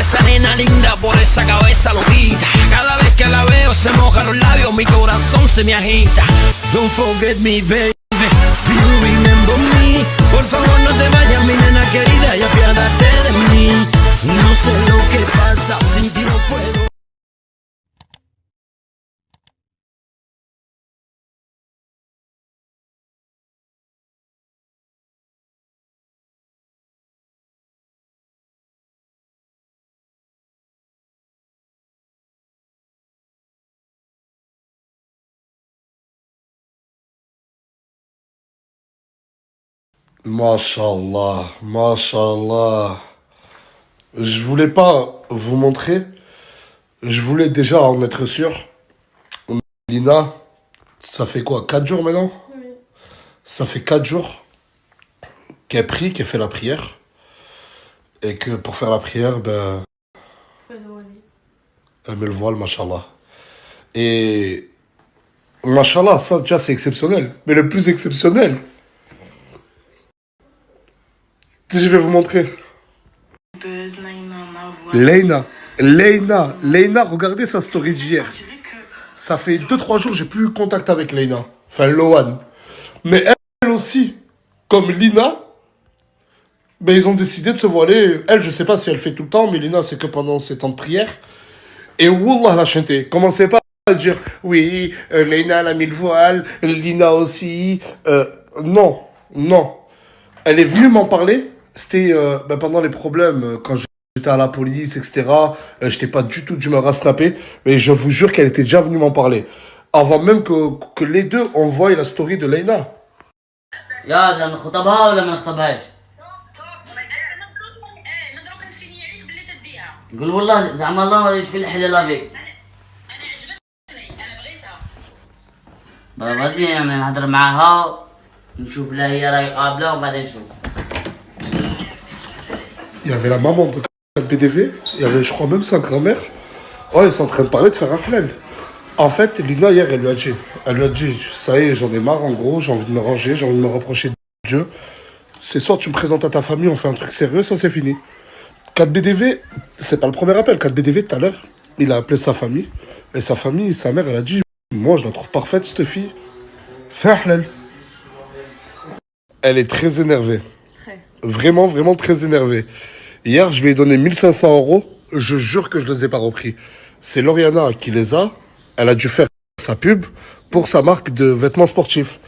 esa nena linda por esa cabeza loquita. Cada vez que la veo se mojan los labios, mi corazón se me agita. Don't forget me, baby. Do you remember me? Por favor no te vayas, mi nena querida, y apiádate de mí. No sé lo que pasa, sin ti no puedo. Mashallah, mashallah. Je voulais pas vous montrer, je voulais déjà en être sûr. Lina, ça fait quoi, 4 jours maintenant? Oui. Ça fait 4 jours qu'elle prie, qu'elle fait la prière. Et que pour faire la prière, ben, elle met le voile, mashallah. Et mashallah, ça déjà c'est exceptionnel. Mais le plus exceptionnel, je vais vous montrer. Leïna, regardez sa story d'hier. Ça fait 2-3 jours, j'ai plus eu contact avec Leïna. Enfin, Lohan. Mais elle aussi, comme Lina, ben, ils ont décidé de se voiler. Elle, je sais pas si elle fait tout le temps, mais Lina, c'est que pendant ses temps de prière. Et Wallah, la chanté. Commencez pas à dire, oui, Leïna, elle a mis le voile, Lina aussi. Non, non. Elle est venue m'en parler. C'était ben, pendant les problèmes, quand j'étais à la police, etc. J'étais pas du tout d'humeur à snapper. Mais je vous jure qu'elle était déjà venue m'en parler. Avant même que les deux envoient la story de Leïna. يا ده نخطبها ولا ما نخطبهاش؟ نضرب السينيين باللي تديها. قول والله زعم الله ما في الحلال افيك. انا عجبتني انا بغيتها. غادي انا نهضر معاها نشوف لا هي راهي قابله وبعدين نشوف. Il y avait la maman de 4 BDV, il y avait, je crois, même sa grand-mère. Oh, ils sont en train de parler de faire un halal. En fait, Lina, hier, elle lui a dit, ça y est, j'en ai marre, en gros, j'ai envie de me ranger, j'ai envie de me rapprocher de Dieu. C'est soit tu me présentes à ta famille, on fait un truc sérieux, soit c'est fini. 4 BDV, c'est pas le premier appel. 4 BDV, tout à l'heure, il a appelé sa famille. Et sa famille, sa mère, elle a dit, moi, je la trouve parfaite, cette fille. Fais un halal. Elle est très énervée. Très. Vraiment, vraiment très énervée. Hier, je lui ai donné 1500 €. Je jure que je ne les ai pas repris. C'est Lauriana qui les a. Elle a dû faire sa pub pour sa marque de vêtements sportifs.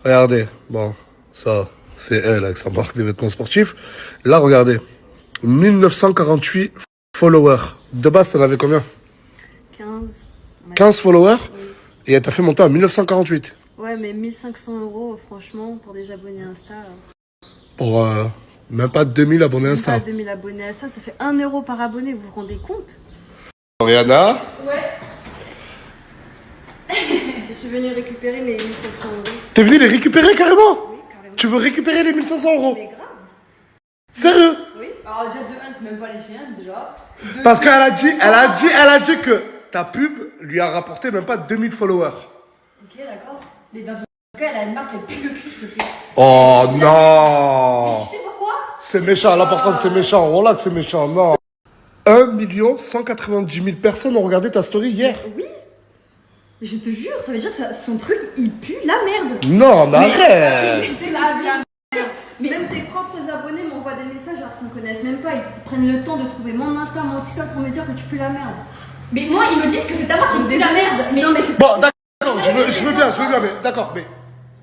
Regardez. Bon, ça, c'est elle avec sa marque de vêtements sportifs. Là, regardez. 1948 followers. De base, t'en avais combien? 15. 15 followers. Oui. Et elle t'a fait monter à 1948. Ouais, mais 1500 €, franchement, pour des abonnés Insta. Pour même pas 2000 abonnés Insta. Même pas 2000 abonnés Insta, ça fait 1 € par abonné, vous vous rendez compte? Lauriana. Ouais. Je suis venue récupérer mes 1500 €. T'es venu les récupérer carrément? Oui, carrément. Tu veux récupérer les 1500 €? Mais grave. Sérieux? Oui. Alors déjà de 1 c'est même pas les chiens déjà. Parce qu'elle a dit que ta pub lui a rapporté même pas 2000 followers. Ok d'accord. Mais dans tout cas elle a une marque, elle pue le cul s'il te plaît. Oh non! Tu sais pourquoi? C'est méchant, là par contre c'est méchant, relax c'est méchant, non. 1 190 000 personnes ont regardé ta story hier. Oui. Mais je te jure, ça veut dire que son truc, il pue la merde. Non, mais arrête! Mais c'est la merde. Mais même tes propres abonnés m'envoient des messages alors qu'ils me connaissent même pas. Ils prennent le temps de trouver mon Insta, mon TikTok pour me dire que tu pues la merde. Mais moi ils me disent que c'est ta marque qui pue la merde. Mais Non mais c'est Bon, d'accord, je veux bien, mais d'accord, mais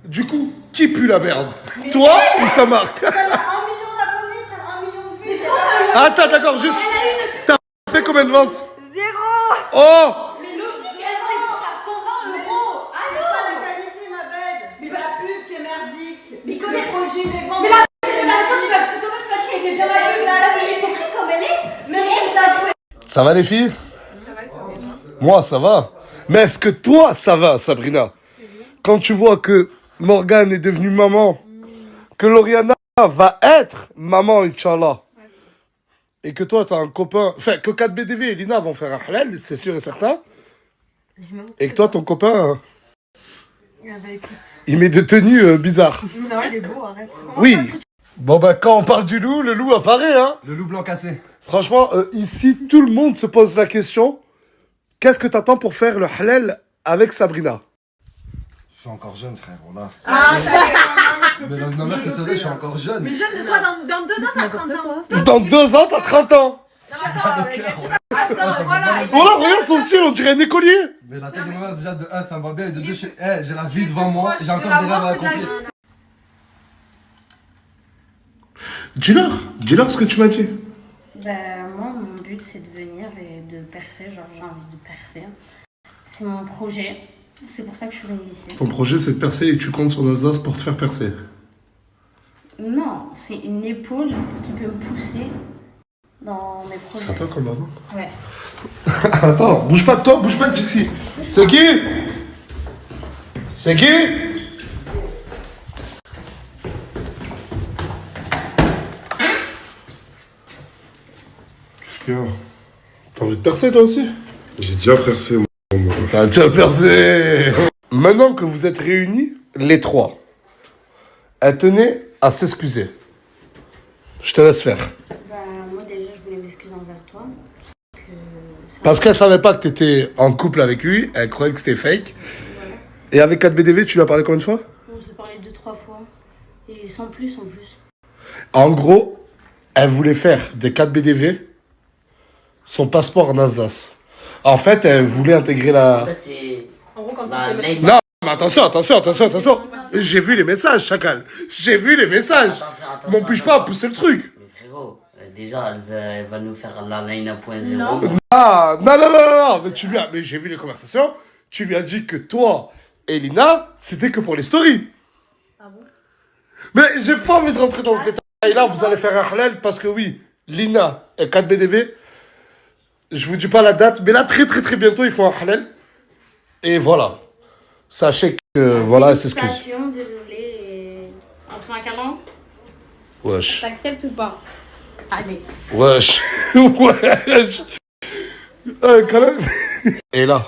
du coup, qui pue la merde? Toi ou sa marque? t'as 1 million d'abonnés, t'as 1 million de vues. Attends, d'accord, juste. T'as fait combien de ventes? 0. Oh! mais logique, elle vend les trucs à 120 €. Ah C'est pas la non. qualité, ma belle. C'est la pub qui est merdique. Mais comment- les produits, les ventes. Mais la quand tu m'as dit tu m'as dit qu'elle était bien la pub, là, mais hypocrite comme elle est. Même elle s'avoue. Ça va les filles? Moi, ça va. Mais est-ce que toi, ça va, Sabrina? Quand tu vois que Morgane est devenue maman, que Lauriana va être maman, Inch'Allah, et que toi, t'as un copain... Enfin, que 4BDV et Lina vont faire un halal, c'est sûr et certain. Et que toi, ton copain, Ah bah écoute. il met des tenues bizarres. Non, il est beau, arrête. Oui. Bon bah quand on parle du loup, le loup apparaît hein. Le loup blanc cassé. Franchement, ici, tout le monde se pose la question. Qu'est-ce que t'attends pour faire le halal avec Sabrina? Je suis encore jeune, frère, voilà. Ah, ça y est, Mais non, mais que c'est vrai, je suis encore jeune. mais jeune de quoi dans 2 ans, t'as 30 ans. Dans 2 ans, t'as 30 ans. Attends, voilà. Voilà, regarde son style, on dirait un écolier. Mais la tête de ma mère, déjà, de 1, ça me va bien. Et de 2, j'ai la vie devant moi. J'ai encore des rêves à accomplir. Dis-leur ce que tu m'as dit. Ben, moi, mon but, c'est de venir et de percer. Genre, j'ai envie de percer. C'est mon projet. C'est pour ça que je suis venue ici. Ton projet, c'est de percer et tu comptes sur Nasdaq pour te faire percer. Non, c'est une épaule qui peut me pousser dans mes projets. C'est à toi qu'on va, non? Ouais. Attends, bouge pas de toi, bouge pas d'ici. C'est qui? C'est qui? Qu'est-ce qu'il y a? T'as envie de percer toi aussi? J'ai déjà percé, moi. T'as déjà percé. Maintenant que vous êtes réunis, les trois, elle tenait à s'excuser. Je te laisse faire. Ben, moi, déjà, je voulais m'excuser envers toi. Parce qu'elle savait pas que t'étais en couple avec lui, elle croyait que c'était fake. Voilà. Et avec 4BDV, tu lui as parlé combien de fois? On s'est parlé 2-3 fois. Et sans plus, en plus. En gros, elle voulait faire des 4BDV son passeport Nasdaq. En fait, elle voulait intégrer la... En fait, c'est. En gros, quand La tu lane- Non, mais attention. J'ai vu les messages, chacal. J'ai vu les messages. Attention, M'empêche pas à pousser le truc. Mais frérot, déjà, elle va nous faire la lane 1.0. Ah, non. Mais mais j'ai vu les conversations. Tu lui as dit que toi et Lina, c'était que pour les stories. Ah bon? Mais j'ai pas envie de rentrer dans ce détail-là. Vous allez faire un halal parce que oui, Lina et 4BDV, je vous dis pas la date, mais là, très bientôt, ils font un halal. Et voilà. Sachez que, voilà, elle s'excuse. Félicitations, désolée. Et... On se fait un câlin? Wesh. T'acceptes ou pas? Allez. Wesh. Quand même. Et là,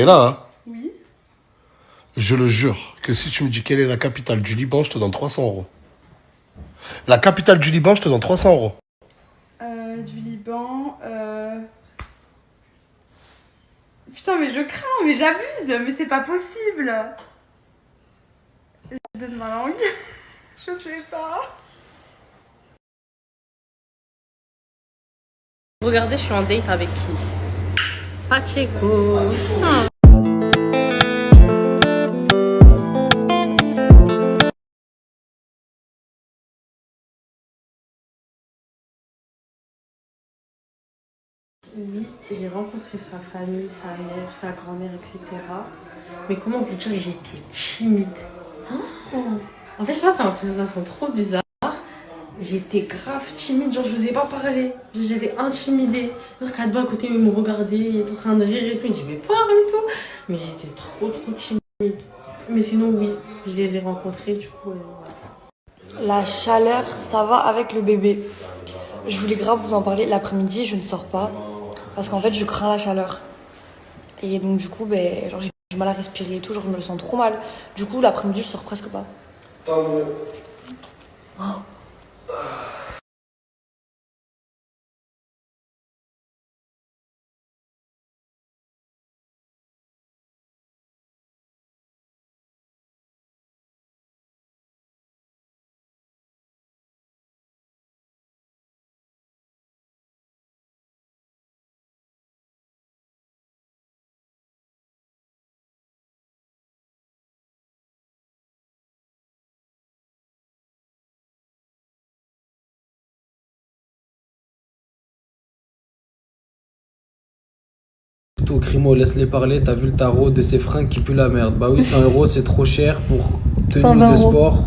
hein. Oui. Je le jure que si tu me dis quelle est la capitale du Liban, je te donne 300 €. La capitale du Liban, je te donne 300 €. Du Liban, Putain, mais je crains, mais j'abuse, mais c'est pas possible. Je donne ma langue. Je sais pas. Regardez, je suis en date avec qui? Pacheco. Oui, j'ai rencontré sa famille, sa mère, sa grand-mère, etc. Mais comment vous dire, j'étais timide. Oh. En fait, je sais pas, ça m'a fait une sensation trop bizarre. J'étais grave timide, genre je vous ai pas parlé. J'étais intimidée. Alors qu'Adba à côté, il me regardait, il était en train de rire et tout. Il dit, mais parle et tout. Mais j'étais trop timide. Mais sinon, oui, je les ai rencontrés, du coup. Voilà. La chaleur, ça va avec le bébé. Je voulais grave vous en parler. L'après-midi, je ne sors pas. Parce qu'en fait, je crains la chaleur. Et donc, du coup, ben, genre, j'ai du mal à respirer et tout. Genre, je me le sens trop mal. Du coup, l'après-midi, je sors presque pas. Oh. Tout Crimo, laisse-les parler, t'as vu le tarot de ces fringues qui puent la merde. Bah oui, 100 € c'est trop cher pour tenue de sport.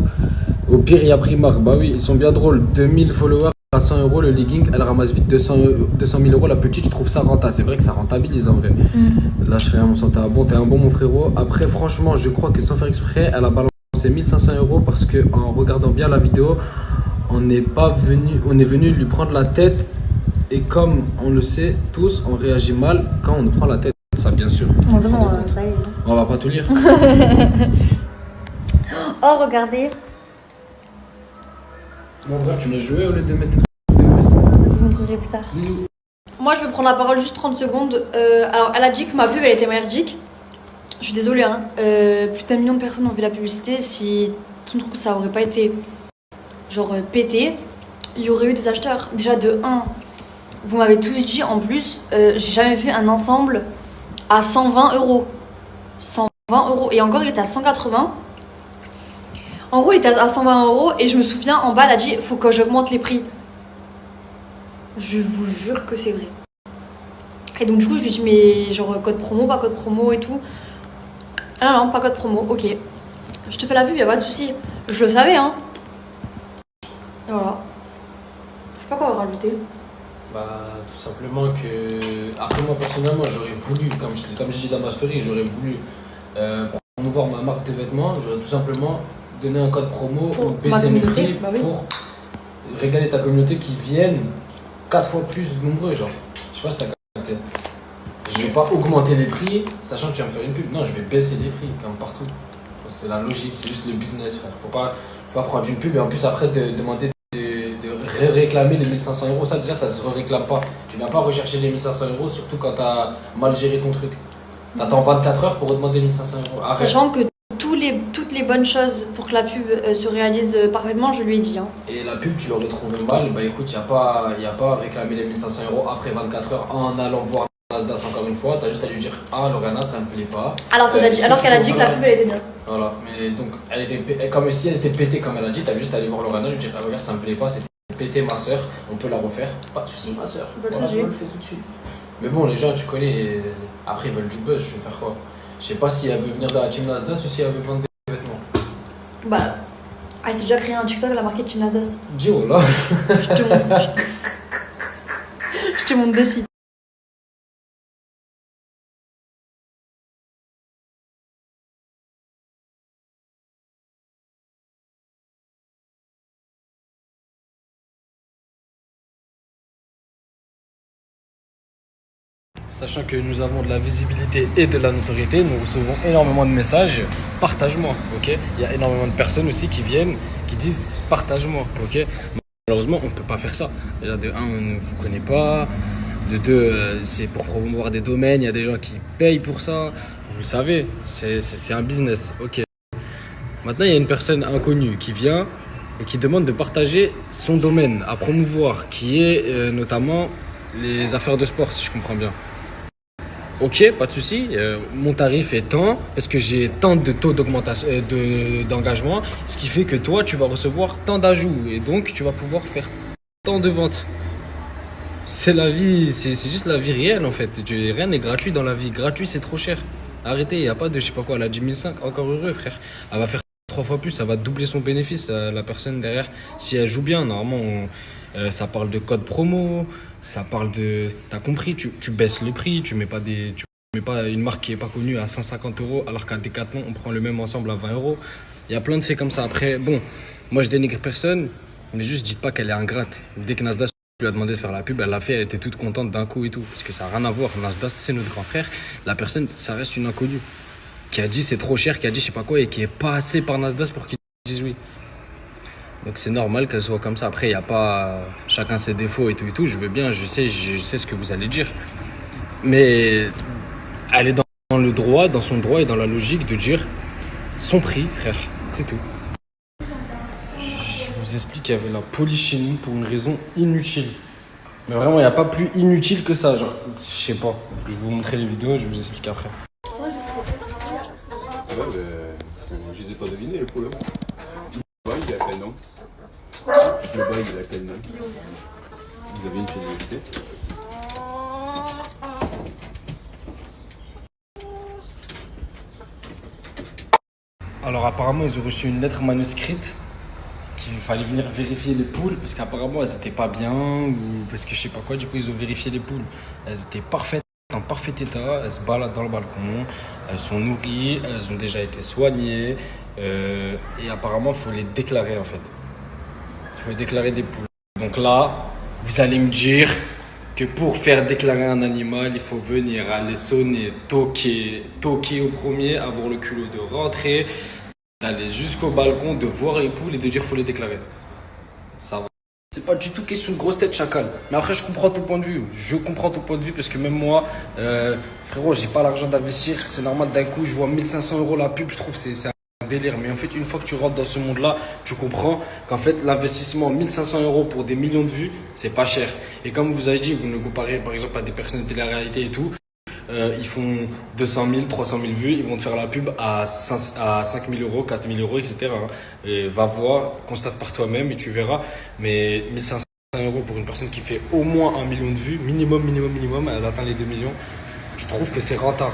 Au pire, il y a Primark. Bah oui, ils sont bien drôles. 2000 followers à 100 €, le legging, elle ramasse vite 200 000 €. La petite, je trouve ça rentable. C'est vrai que ça rentabilise en vrai. Lâche rien, mon sang, t'es un bon mon frérot. Après, franchement, je crois que sans faire exprès, elle a balancé 1500 € parce que en regardant bien la vidéo, on est venu lui prendre la tête. Et comme on le sait tous, on réagit mal quand on nous prend la tête. Ça, bien sûr. On va pas tout lire. Oh, regardez. Bon, bref, tu l'as joué au lieu de mettre. Je vous montrerai plus tard. Bisous. Moi, je veux prendre la parole juste 30 secondes. Alors, elle a dit que ma pub, elle était merdique. Je suis désolée, hein. Plus d'1 million de personnes ont vu la publicité. Si tout le truc, ça aurait pas été genre pété, il y aurait eu des acheteurs. Déjà, de 1, vous m'avez tous dit en plus, j'ai jamais vu un ensemble à 120 euros. 120 euros. Et encore, il était à 180. En gros, il était à 120 euros. Et je me souviens, en bas, elle a dit faut que j'augmente les prix. Je vous jure que c'est vrai. Et donc, du coup, je lui dis mais genre code promo, pas code promo et tout. Ah non, pas code promo, ok. Je te fais la pub, y'a pas de souci. Je le savais, hein. Et voilà. Je sais pas quoi rajouter. Bah, tout simplement que. Après, moi, personnellement, j'aurais voulu, comme j'ai dit dans ma story, j'aurais voulu promouvoir ma marque de vêtements. J'aurais tout simplement donné un code promo pour baisser mes prix pour régaler ta communauté qui viennent 4 fois plus nombreux, genre. Je sais pas si t'as capté. Je vais pas augmenter les prix, sachant que tu vas me faire une pub. Non, je vais baisser les prix, comme partout. C'est la logique, c'est juste le business, frère. Faut pas prendre une pub et en plus après demander de réclamer les 1500 euros. Ça, déjà, ça se réclame pas. Tu viens pas rechercher les 1500 euros, surtout quand t'as mal géré ton truc. T'attends 24 heures pour redemander 1500 euros. Arrête. Sachant que toutes les bonnes choses pour que la pub se réalise parfaitement, je lui ai dit. Hein. Et la pub, tu l'aurais trouvé mal, bah écoute, y a pas à réclamer les 1500 euros après 24 heures en allant voir Nasdaq encore une fois. T'as juste à lui dire ah Lorena, ça me plaît pas. Alors qu'elle a dit que la pub elle était bien. Voilà, mais donc elle était comme si elle était pétée comme elle a dit, t'as juste à aller voir Lorena, lui dire ah regarde, ça me plaît pas, c'est pété ma soeur, on peut la refaire. Pas de soucis ma soeur. Voilà, je le fais tout de suite. Mais bon, les gens, tu connais, après ils veulent du buzz, je vais faire quoi? Je sais pas si elle veut venir dans la team Nasdaq ou si elle veut vendre des vêtements. Bah, elle s'est déjà créé un TikTok, elle a marqué Team Nasdaq. Dis oh là. Je te montre. Je te montre de suite. Sachant que nous avons de la visibilité et de la notoriété, nous recevons énormément de messages, partage-moi, ok? Il y a énormément de personnes aussi qui viennent, qui disent partage-moi, ok? Malheureusement, on ne peut pas faire ça. Déjà, de 1, on ne vous connaît pas. De 2, c'est pour promouvoir des domaines, il y a des gens qui payent pour ça. Vous le savez, c'est un business, ok? Maintenant, il y a une personne inconnue qui vient et qui demande de partager son domaine à promouvoir, qui est notamment les affaires de sport, si je comprends bien. Ok, pas de souci. Mon tarif est tant parce que j'ai tant de taux d'augmentation d'engagement, ce qui fait que toi, tu vas recevoir tant d'ajouts et donc tu vas pouvoir faire tant de ventes. C'est la vie, c'est juste la vie réelle en fait. Rien n'est gratuit dans la vie. Gratuit, c'est trop cher. Arrêtez, il n'y a pas de, je sais pas quoi, elle a 10 500, encore heureux frère. Elle va faire 3 fois plus, ça va doubler son bénéfice, la personne derrière. Si elle joue bien, normalement, ça parle de code promo. Ça parle de... T'as compris, tu baisses le prix, tu mets pas une marque qui est pas connue à 150 euros alors qu'à Decathlon, on prend le même ensemble à 20 euros. Il y a plein de faits comme ça. Après, bon, moi je dénigre personne, mais juste dites pas qu'elle est ingrate. Dès que Nasdaq lui a demandé de faire la pub, elle l'a fait, elle était toute contente d'un coup et tout. Parce que ça n'a rien à voir. Nasdaq, c'est notre grand frère. La personne, ça reste une inconnue. Qui a dit c'est trop cher, qui a dit je sais pas quoi et qui est pas assez par Nasdaq pour qu'il dise oui. Donc c'est normal qu'elle soit comme ça. Après, il n'y a pas chacun ses défauts et tout. Je veux bien, je sais ce que vous allez dire. Mais elle est dans le droit, dans son droit et dans la logique de dire son prix, frère. C'est tout. Je vous explique qu'il y avait la police chez nous pour une raison inutile. Mais vraiment, il n'y a pas plus inutile que ça. Genre, je sais pas. Je vais vous montrer les vidéos, je vous explique après. Ouais, mais je les ai pas devinés, le problème. Le bail, il a quel nom? Le bail, il a quel nom? Vous avez une finalité? Alors apparemment, ils ont reçu une lettre manuscrite qu'il fallait venir vérifier les poules parce qu'apparemment, elles étaient pas bien ou parce que je sais pas quoi. Du coup, ils ont vérifié les poules. Elles étaient parfaites, en parfait état. Elles se baladent dans le balcon. Elles sont nourries. Elles ont déjà été soignées. Et apparemment, il faut les déclarer en fait. Il faut déclarer des poules. Donc là, vous allez me dire que pour faire déclarer un animal, il faut venir aller sonner, toquer au premier, avoir le culot de rentrer, d'aller jusqu'au balcon, de voir les poules et de dire qu'il faut les déclarer. Ça va. C'est pas du tout question de grosse tête, chacal. Mais après, je comprends ton point de vue. Je comprends ton point de vue parce que même moi, frérot, j'ai pas l'argent d'investir. C'est normal, d'un coup, je vois 1500 € la pub, je trouve que c'est un délire. Mais en fait, une fois que tu rentres dans ce monde-là, tu comprends qu'en fait, l'investissement 1500 € pour des millions de vues, c'est pas cher. Et comme vous avez dit, vous nous comparez par exemple à des personnes de télé-réalité et tout. Ils font 200 000, 300 000 vues, ils vont te faire la pub à 5 000 €, 4 000 €, etc. Et va voir, constate par toi-même et tu verras. Mais 1500 € pour une personne qui fait au moins 1 million de vues, minimum, elle atteint les 2 millions, je trouve que c'est rentable.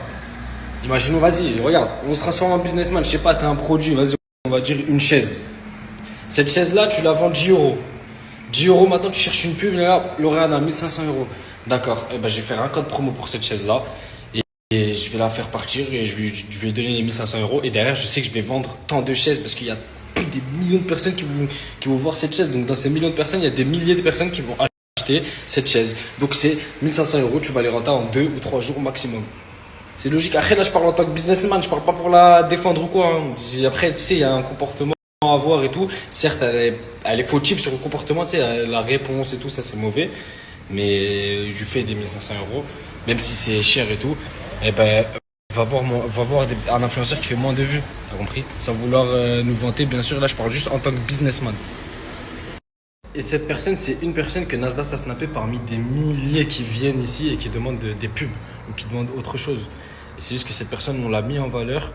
Imaginons, vas-y, regarde, on se transforme en businessman, je sais pas, t'as un produit, vas-y, on va dire une chaise. Cette chaise-là, tu la vends 10 €. 10 € maintenant, tu cherches une pub, là, L'Oréal 1500 €. D'accord, eh ben, je vais faire un code promo pour cette chaise-là. Et je vais la faire partir et je vais lui donner les 1500 €. Et derrière, je sais que je vais vendre tant de chaises parce qu'il y a plus des millions de personnes qui vont voir cette chaise. Donc, dans ces millions de personnes, il y a des milliers de personnes qui vont acheter cette chaise. Donc, c'est 1500 €, tu vas les rentrer en 2 ou 3 jours maximum. C'est logique. Après, là, je parle en tant que businessman, je parle pas pour la défendre ou quoi. Hein. Après, tu sais, il y a un comportement à avoir et tout. Certes, elle est fautive sur le comportement, tu sais, la réponse et tout, ça, c'est mauvais. Mais je lui fais des 1500 €, même si c'est cher et tout. Eh ben, va voir un influenceur qui fait moins de vues, t'as compris? Sans vouloir nous vanter, bien sûr, là je parle juste en tant que businessman. Et cette personne, c'est une personne que Nasdaq a snappé parmi des milliers qui viennent ici et qui demandent des pubs ou qui demandent autre chose. Et c'est juste que cette personne, on l'a mis en valeur,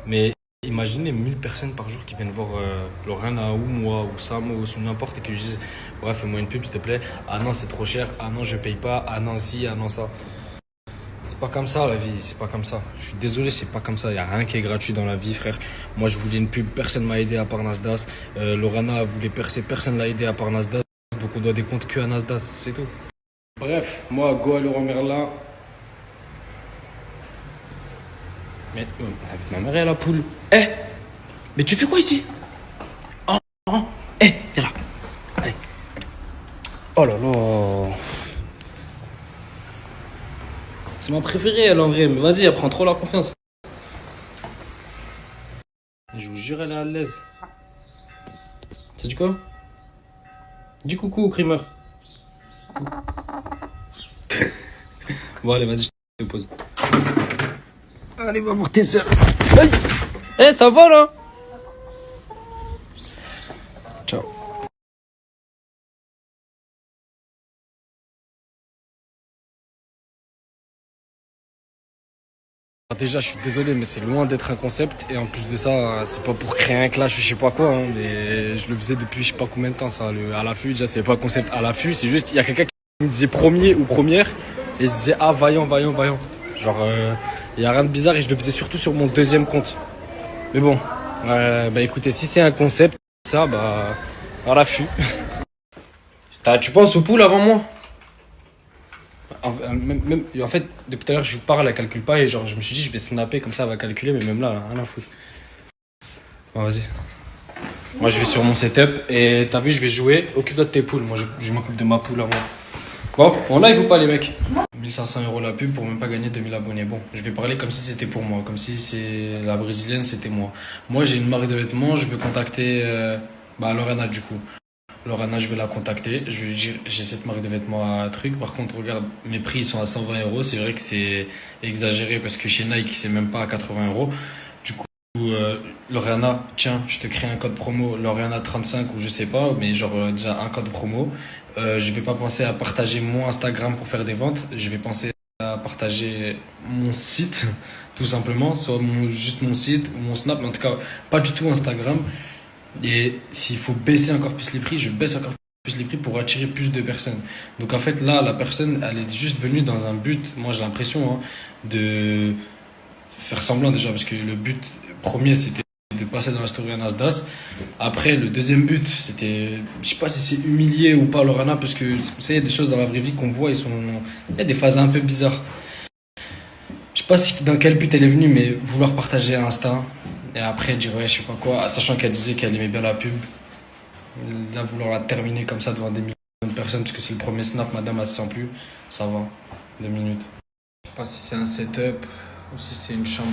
mais imaginez 1000 personnes par jour qui viennent voir Lorena ou moi ou Sam ou n'importe et qui lui disent ouais, fais-moi une pub s'il te plaît. Ah non, c'est trop cher. Ah non, je paye pas. Ah non, si, ah non, ça. C'est pas comme ça la vie, c'est pas comme ça. Je suis désolé, c'est pas comme ça. Y a rien qui est gratuit dans la vie, frère. Moi, je voulais une pub, personne m'a aidé à part Nasdaq. Lorena voulait percer, personne l'a aidé à part Nasdaq. Donc on doit des comptes que à Nasdaq, c'est tout. Bref, moi, go à Leroy Merlin. Mais ma mère est à la poule. Eh, mais tu fais quoi ici? Eh, viens là. Allez. Oh là là. C'est ma préférée, elle, en vrai. Mais vas-y, elle prend trop la confiance. Je vous jure, elle est à l'aise. C'est du quoi? Dis coucou au Creamer. Bon, allez, vas-y, je te pose. Allez, va voir tes soeurs. Eh, ça va, là? Ciao. Déjà, je suis désolé, mais c'est loin d'être un concept. Et en plus de ça, c'est pas pour créer un clash ou je sais pas quoi. Hein, mais je le faisais depuis je sais pas combien de temps, ça. À l'affût, déjà, c'est pas un concept à l'affût. C'est juste, il y a quelqu'un qui me disait premier ou première. Et il se disait, ah, vaillant. Genre, il y a rien de bizarre. Et je le faisais surtout sur mon deuxième compte. Mais bon, bah écoutez, si c'est un concept, ça, bah, à l'affût. Tu penses aux poules avant moi? En fait, depuis tout à l'heure, je parle, elle calcule pas et genre, je me suis dit, je vais snapper comme ça, elle va calculer, mais même là, rien à foutre. Bon, vas-y. Moi, je vais sur mon setup et t'as vu, je vais jouer. Occupe-toi de tes poules, moi, je m'occupe de ma poule à moi. Bon, on live ou pas, les mecs? 1500 € la pub pour même pas gagner 2000 abonnés. Bon, je vais parler comme si c'était pour moi, comme si c'est la brésilienne, c'était moi. Moi, j'ai une marque de vêtements, je veux contacter Lorena du coup. Lorena, je vais la contacter, je vais lui dire j'ai cette marque de vêtements à truc. Par contre, regarde, mes prix ils sont à 120 €. C'est vrai que c'est exagéré parce que chez Nike c'est même pas à 80 €. Du coup, Lorena, tiens, je te crée un code promo, Lorena 35 ou je sais pas, mais genre déjà un code promo. Je vais pas penser à partager mon Instagram pour faire des ventes, je vais penser à partager mon site, tout simplement, soit juste mon site ou mon Snap, mais en tout cas pas du tout Instagram. Et s'il faut baisser encore plus les prix, je baisse encore plus les prix pour attirer plus de personnes. Donc en fait là, la personne, elle est juste venue dans un but, moi j'ai l'impression, de faire semblant déjà, parce que le but premier c'était de passer dans la story à Nasdaq. Après le deuxième but c'était, je sais pas si c'est humilier ou pas Lorena, parce que vous savez, il y a des choses dans la vraie vie qu'on voit, il y a des phases un peu bizarres. Je sais pas dans quel but elle est venue, mais vouloir partager à Insta. Et après dire ouais, je sais pas quoi, sachant qu'elle disait qu'elle aimait bien la pub. Là, vouloir la terminer comme ça devant des millions de personnes, parce que c'est le premier snap, madame, elle se sent plus. Ça va, 2 minutes. Je sais pas si c'est un setup ou si c'est une chambre.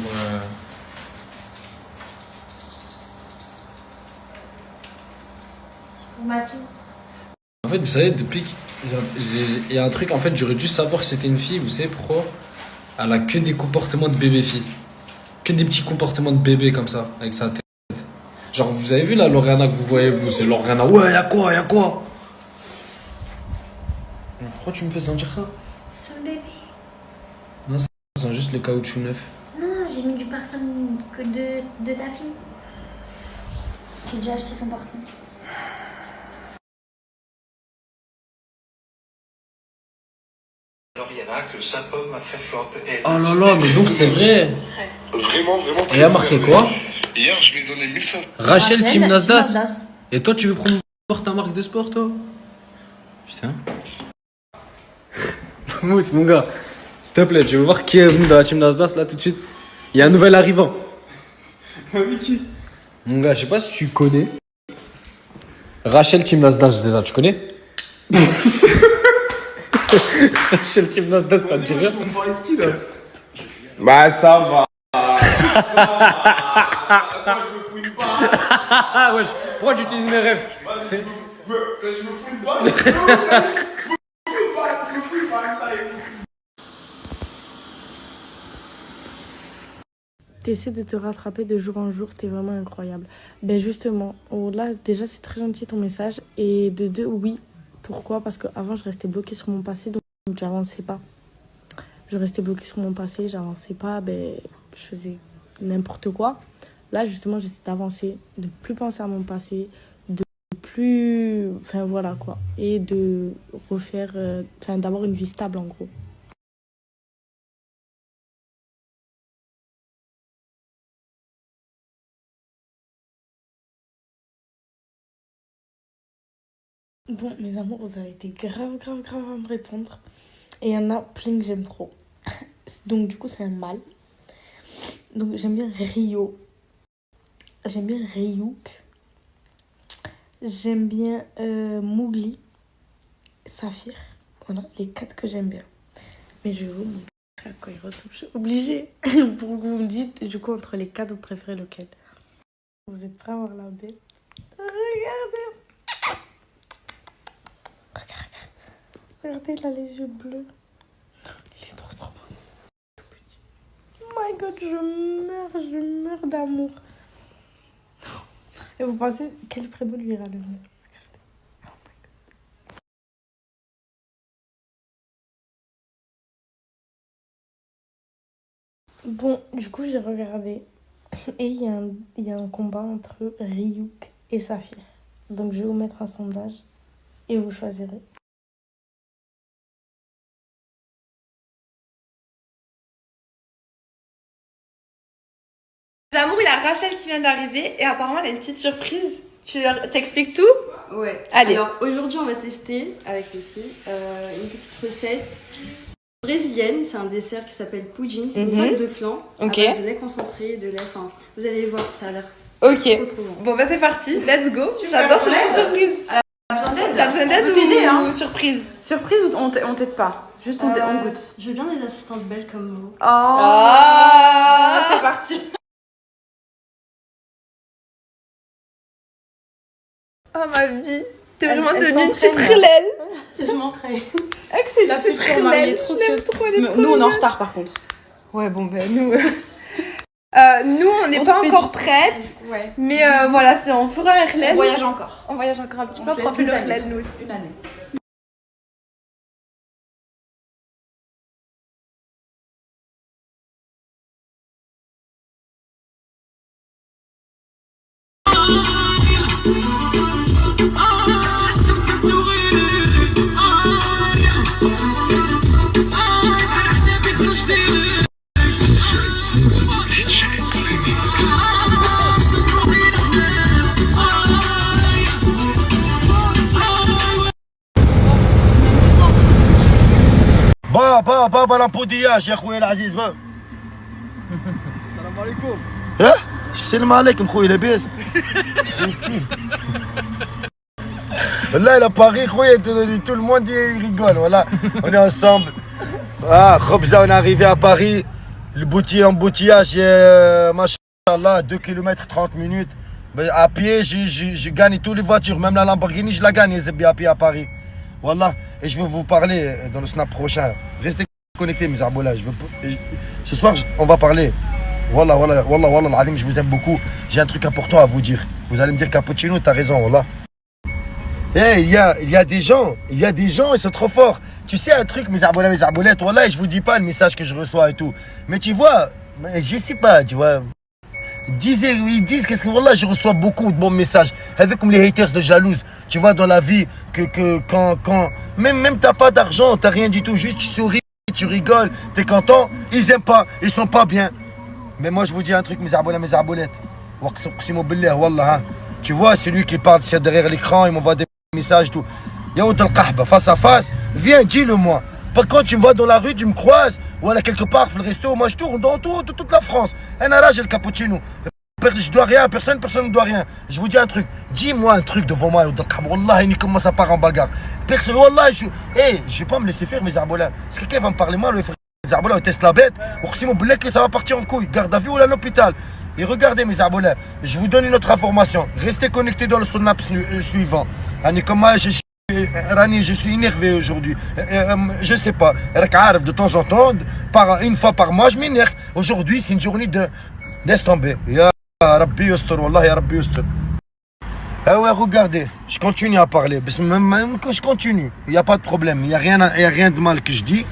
Pour ma fille. fait, vous savez, depuis que. Il y a un truc, en fait, j'aurais dû savoir que c'était une fille, vous savez pourquoi? Elle a que des comportements de bébé-fille. Que des petits comportements de bébé comme ça, avec sa tête. Genre, vous avez vu là, Lauriana que vous voyez, vous, c'est Lauriana. Ouais, y'a quoi, y'a quoi? Pourquoi tu me fais sentir ça? Sur le bébé. Non, ça sent juste le caoutchouc neuf. Non, j'ai mis du parfum que de ta fille. J'ai déjà acheté son parfum. Lauriana que sa pomme a fait flop. Oh là là, mais donc c'est vrai. Vraiment. Et il y a marqué quoi? Hier, je lui ai donné 1500. Rachel, Team Nasdaq. Et toi, tu veux promouvoir ta marque de sport, toi? Putain. Mousse, mon gars. S'il te plaît, tu veux voir qui est venu dans la Team Nasdaq là tout de suite? Il y a un nouvel arrivant. Vas-y, qui? Mon gars, je sais pas si tu connais. Rachel, Team Nasdaq, déjà, tu connais? Rachel, Team Nasdaq, ça te dit rien? On parle de qui là? Bah, ça va. Moi, je me fouine pas. Wesh, pourquoi tu utilises mes rêves? Je me fouine pas. Je me fouine pas, ça y est. T'essaies de te rattraper de jour en jour, t'es vraiment incroyable. Ben justement, oh là déjà c'est très gentil ton message. Et de deux, oui. Pourquoi? Parce qu'avant je restais bloquée sur mon passé, donc j'avançais pas. Je restais bloquée sur mon passé, j'avançais pas, ben je faisais n'importe quoi. Là justement j'essaie d'avancer, de plus penser à mon passé, de plus... Enfin voilà quoi. Et de refaire... Enfin d'avoir une vie stable en gros. Bon, mes amours, vous avez été grave à me répondre. Et il y en a plein que j'aime trop. Donc, du coup, c'est un mâle. Donc, j'aime bien Rio. J'aime bien Ryuk. J'aime bien Mowgli. Saphir. Voilà, les 4 que j'aime bien. Mais je vais vous montrer à quoi ils ressemblent. Je suis obligée. Pour que vous me dites, du coup, entre les 4, vous préférez lequel? Vous êtes prêts à voir la bête? Regardez. Regardez, il a les yeux bleus. Il est trop beau. Oh my god, je meurs d'amour. Et vous pensez quel prénom lui ira le mieux? Regardez. Oh my god. Bon, du coup, j'ai regardé. Et il y a un combat entre Ryuk et Saphir. Donc, je vais vous mettre un sondage. Et vous choisirez. D'amour, il y a Rachel qui vient d'arriver et apparemment elle a une petite surprise. T'expliques tout? Ouais. Allez. Alors aujourd'hui on va tester avec les filles une petite recette brésilienne. C'est un dessert qui s'appelle pudim. C'est une sorte de flan à base de lait concentré, de lait. Enfin, vous allez voir, ça a l'air trop bon. Bon bah c'est parti, let's go. J'adore cette surprise. T'as besoin d'aide ou surprise? Surprise ou on t'aide pas? Juste on goûte. Je veux bien des assistantes belles comme vous. C'est parti. Oh ma vie, t'es vraiment devenue une petite relèle. Je m'entraîne. C'est la petite relèle. Je l'aime trop, elle est trop. Nous on est en retard par contre. Ouais bon ben nous... nous on n'est pas encore prêtes. Ouais. Mais voilà, on fera un relèle. On voyage encore. On voyage encore un petit peu. On fera plus le relèle nous aussi. Une année. بابا لامبودياج يا خويا العزيز بابا. السلام عليكم. ها؟ السلام عليكم خويا لاباس؟ مسكين. والله لا باغي خويا tout le monde rigole voilà. On est ensemble. Ah, Khobza, on est arrivé à Paris. Le embouteillage, machallah, 2 km 30 minutes. À pied, j'ai gagné toutes les voitures, même la Lamborghini, je la gagne à pied à Paris. Voilà. Et je veux vous parler dans le snap prochain. Restez connectés, mes arbola. Ce soir, on va parler. Wallah, Al-Adim, je vous aime beaucoup. J'ai un truc important à vous dire. Vous allez me dire, Cappuccino, t'as raison, wallah. Eh, il y a des gens, ils sont trop forts. Tu sais un truc, mes arbolettes, wallah, je vous dis pas le message que je reçois et tout. Mais tu vois, je sais pas, tu vois. Ils disent qu'est-ce que wallah, je reçois beaucoup de bons messages. Avec comme les haters de jalouses. Tu vois, dans la vie, quand même t'as pas d'argent, t'as rien du tout, juste tu souris, tu rigoles, t'es content, ils aiment pas, ils sont pas bien. Mais moi je vous dis un truc, mes arbolettes. Wallah, tu vois, celui qui parle derrière l'écran, il m'envoie des messages, tout. Yaoud al-Qahba, face à face, viens, dis-le-moi. Pas quand tu me vois dans la rue, tu me croises, ou à quelque part, le resto, moi je tourne dans toute la France. Un arrage, le cappuccino. Je dois rien, personne ne doit rien. Je vous dis un truc, dis-moi un truc devant moi, Yaoud al-Qahba. Wallah, il commence à part en bagarre. Personne, wallah, je vais pas me laisser faire, mes arbolins. Si quelqu'un va me parler mal, mes arbolins, on teste la bête, que ça va partir en couille. Garde à vue ou à l'hôpital. Et regardez, mes arbolins, je vous donne une autre information. Restez connectés dans le snap suivant. Je suis énervé aujourd'hui. Je sais pas. De temps en temps, une fois par mois, je m'énerve. Aujourd'hui, c'est une journée de. Laisse tomber. Ya Rabbi Yustur, Wallah, Ya Rabbi Yustur. Ah ouais, regardez, je continue à parler. Même que je continue, il n'y a pas de problème. Il n'y a rien de mal que je dis.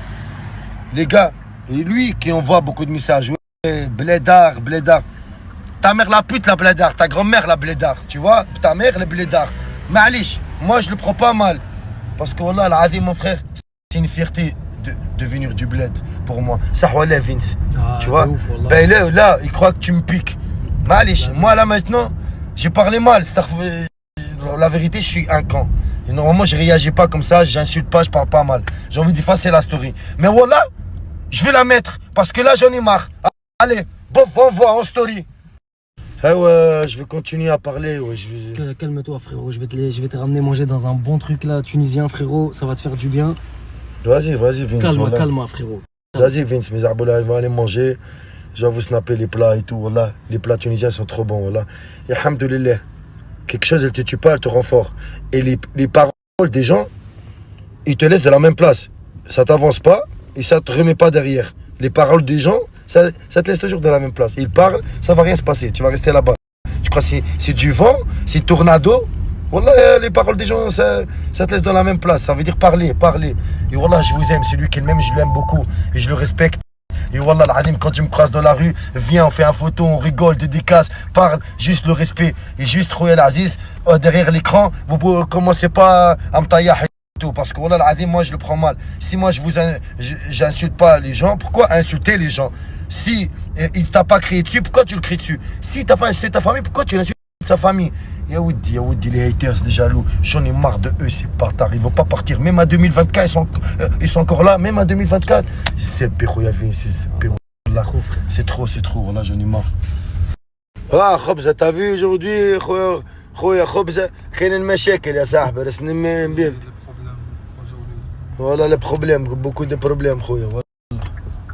Les gars, et lui qui envoie beaucoup de messages. Ouais, blédard. Ta mère la pute, la blédard. Ta grand-mère, la blédard. Tu vois, ta mère, la blédard. Ma'alish, moi je le prends pas mal. Parce que wallah, l'Adim, mon frère, c'est une fierté de venir du bled pour moi. Ça, wallah, Vince. Tu vois, ben là, il croit que tu me piques. Ma'alish, moi là maintenant, j'ai parlé mal. La vérité, je suis un camp. Et normalement, je réagis pas comme ça, j'insulte pas, je parle pas mal. J'ai envie d'effacer la story. Mais wallah, je vais la mettre. Parce que là, j'en ai marre. Allez, bof, envoie en story. Ah ouais, je vais continuer à parler. Ouais, Calme-toi, frérot. Je vais te ramener manger dans un bon truc là, tunisien, frérot. Ça va te faire du bien. Vas-y, Vince. Calme-moi, frérot. Vas-y, Vince, mes arbolats, ils vont aller manger. Je vais vous snapper les plats et tout. Voilà. Les plats tunisiens sont trop bons. Voilà. Et alhamdoulilah, quelque chose, elle te tue pas, elle te rend fort. Et les paroles des gens, ils te laissent de la même place. Ça t'avance pas et ça te remet pas derrière. Les paroles des gens, ça te laisse toujours de la même place. Ils parlent, ça va rien se passer. Tu vas rester là-bas. Tu crois que c'est du vent, c'est un tornado. Wallah, les paroles des gens, ça te laisse dans la même place. Ça veut dire parler. Et wallah, je vous aime. Celui qui m'aime, je l'aime beaucoup. Et je le respecte. Et wallah, l'Adim, quand tu me croises dans la rue, viens, on fait un photo, on rigole, dédicace, parle, juste le respect. Et juste, Khoya Aziz, derrière l'écran, vous commencez pas à me tailler. Parce que voilà, l'Adim, moi je le prends mal. Si moi j'insulte pas les gens, pourquoi insulter les gens? Si il t'a pas crié dessus, pourquoi tu le cries dessus? Si t'as pas insulté ta famille, pourquoi tu l'insultes sa famille? Yaoudi, les haters, des jaloux, j'en ai marre de eux, ces bâtards, ils vont pas partir. Même en 2024, ils sont encore là, même en 2024. C'est trop, voilà, j'en ai marre. Ah, Khobza, t'as vu aujourd'hui, Khoya Khobza, كاين المشاكل يا صاحبي, رسني مبين. Voilà les problèmes, beaucoup de problèmes, خويا.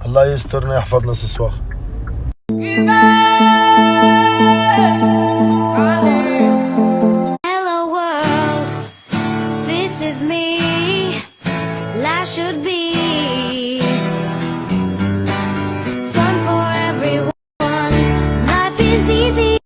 Allah يسترنا يحفظنا ce soir. Hello world, this is me. Life should be fun for everyone. Life is easy.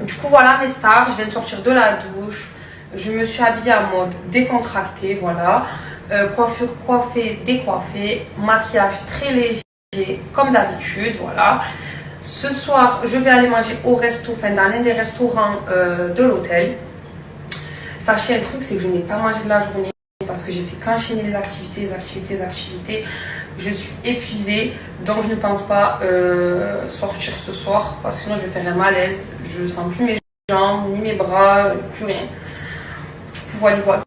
Du coup voilà mes stars, je viens de sortir de la douche. Je me suis habillée en mode décontracté, voilà. Coiffure coiffée, décoiffée. Maquillage très léger, comme d'habitude, voilà. Ce soir, je vais aller manger au resto, enfin dans l'un des restaurants de l'hôtel. Sachez un truc, c'est que je n'ai pas mangé de la journée. Parce que j'ai fait qu'enchaîner les activités. Je suis épuisée, donc je ne pense pas sortir ce soir parce que sinon je vais faire un malaise. Je sens plus mes jambes, ni mes bras, plus rien. Du coup voilà.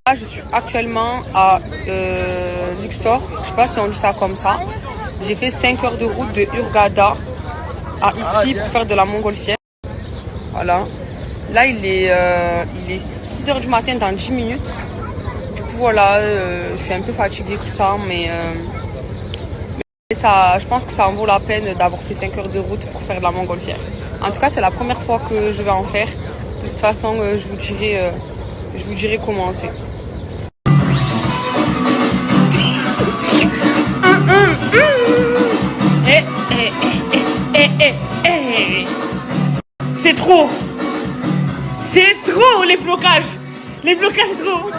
Là, je suis actuellement à Luxor, je sais pas si on dit ça comme ça. J'ai fait 5 heures de route de Hurghada à ici pour faire de la montgolfière. Voilà. Là, il est 6 heures du matin dans 10 minutes. Du coup, voilà, je suis un peu fatiguée, tout ça, mais ça, je pense que ça en vaut la peine d'avoir fait 5 heures de route pour faire de la montgolfière. En tout cas, c'est la première fois que je vais en faire. De toute façon, je vous dirai comment c'est. C'est trop. C'est trop les blocages. Les blocages, c'est trop.